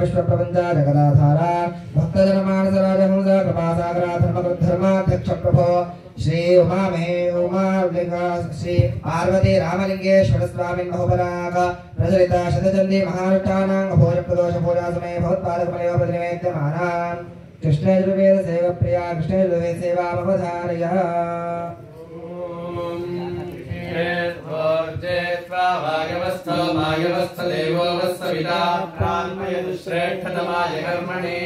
विश्वप्रपंच जगदाधारा भक्तजनमानसराजहंस कृपासागरा धर्माध्यक्ष प्रभो श्री उमा श्री पार्वती रामलिंगेश्वर स्वामी बहुपराग प्रचलिता शतचंडी महानुष्ठानां भोज प्रदोष पूजा समय भवत्पादकमलयो प्रतिनिवेद्यमानान् कृष्णयजुर्वेद सेवा प्रिया कृष्णयजुर्वेद सेवा अवधारयः वायवस्थो वायवस्थ देवो वत्सविता प्रान्मयतु श्रेष्ठतमाय कर्मणे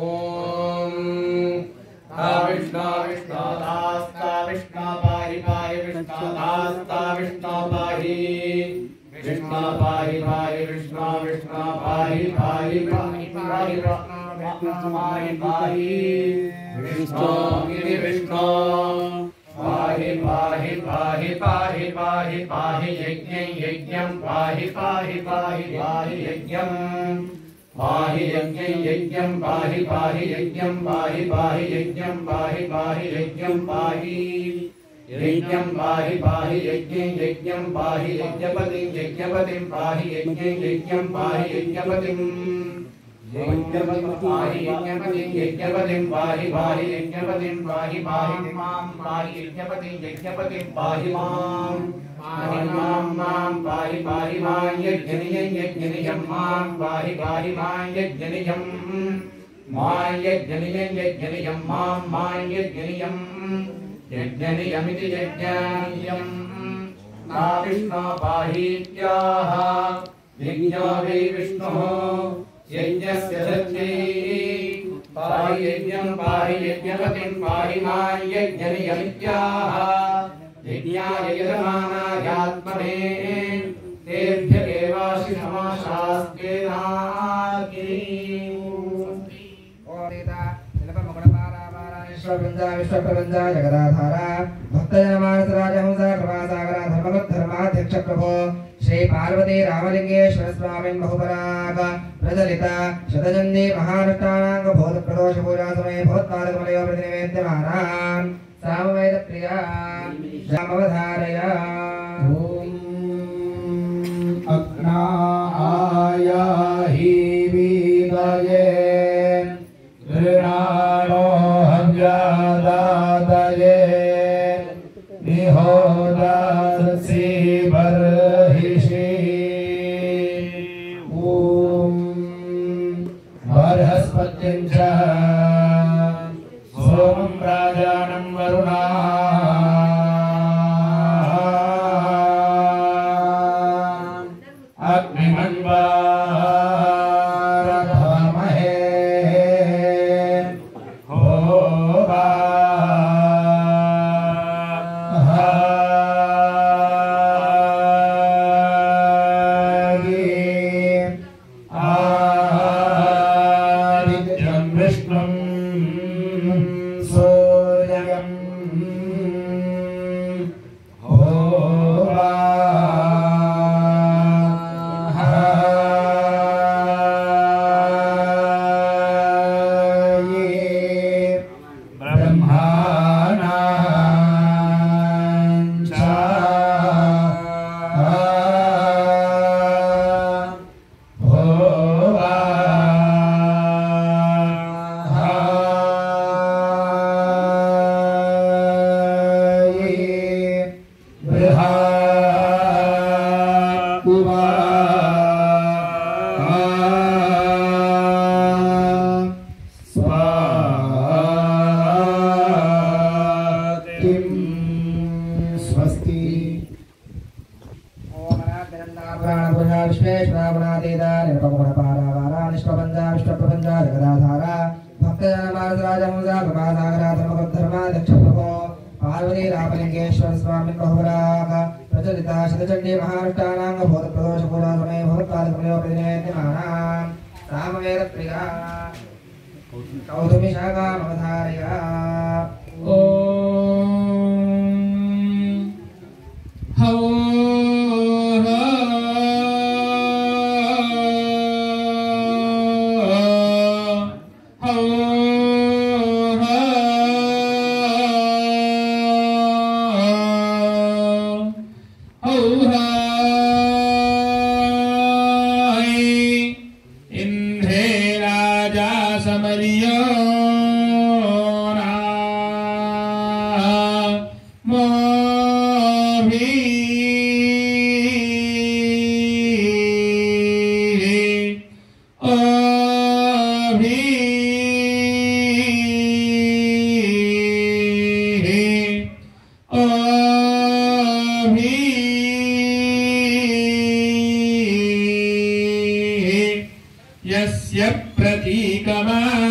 ओम विष्णु विष्णु दास्ता विष्णु पाहि पाहि विष्णु दास्ता विष्णु पाहि विष्णु पाहि पाहि विष्णु विष्णु पाहि पाहि पाहि पाहि विष्णु पाहि विष्णु गिरि विष्णु पाहि पाहि पाहि पाहि पाहि पाहि यज्ञं यज्ञं पाहि पाहि पाहि पाहि यज्ञं पाहि यज्ञं यज्ञं पाहि पाहि यज्ञं पाहि पाहि यज्ञं पाहि पाहि यज्ञं पाहि यज्ञं पाहि पाहि यज्ञं यज्ञं पाहि यज्ञपतिं यज्ञपतिं पाहि यज्ञं यज्ञं पाहि यज्ञपतिं पाहि यज्ञपतिं यज्ञपतिं पाहि पाहि यज्ञपतिं पाहि पाहि मां पाहि यज्ञपतिं यज्ञपतिं पाहि मां पाहि पाहि मां यज्ञनियं यज्ञनियं मां पाहि पाहि मां यज्ञनियं मां यज्ञनियं यज्ञनियं मां यज्ञनियं यज्ञनियमिति यज्ञनियं ना विष्णु पाहीत्याह यज्ञो वै विष्णुः यज्ञस्य सत्यै पाहि यज्ञं पाहि यज्ञपतिं पाहि मां यज्ञनियमित्याह यज्ञाय यजमानायात्मने तेभ्य एवासि समाशास्तेनाग्नि विश्वप्रपंच जगदाधारा भक्तजनमानसराजहंस कृपासागरा धर्माध्यक्ष प्रभो श्री पार्वती रामलिंगेश्वर स्वामी बहुपराग प्रचलिता शतचंडी महानुष्ठानां भूत प्रदोष पूजा समय भवत्पादकमलयो प्रतिनिवेद्यमानान् सामवेद प्रिया अवधारय अग्नाया हि विदये ऋणानो हव्यादादये निहोदासि बर्हिषि ॐ बृहस्पतिं च सोमं राजानं वरुणा गुणातीता निरुपमगुणपारावारा निष्प्रपञ्चा विश्वप्रपञ्चा जगदाधारा भक्तजनमानसराजहंसा प्रभासागरा धर्मगुद्धर्माध्यक्षप्रभो पार्वती रामलिंगेश्वर स्वामी बहुवराग प्रचलिता शतचण्डी महानुष्ठानांग भूतप्रदोषपूर्वासमये भूत्पादकमयोपदिनेत्यमानां सामवेदप्रिया कौतुमिशाखामवधारया ॐ यस्य प्रतीकमा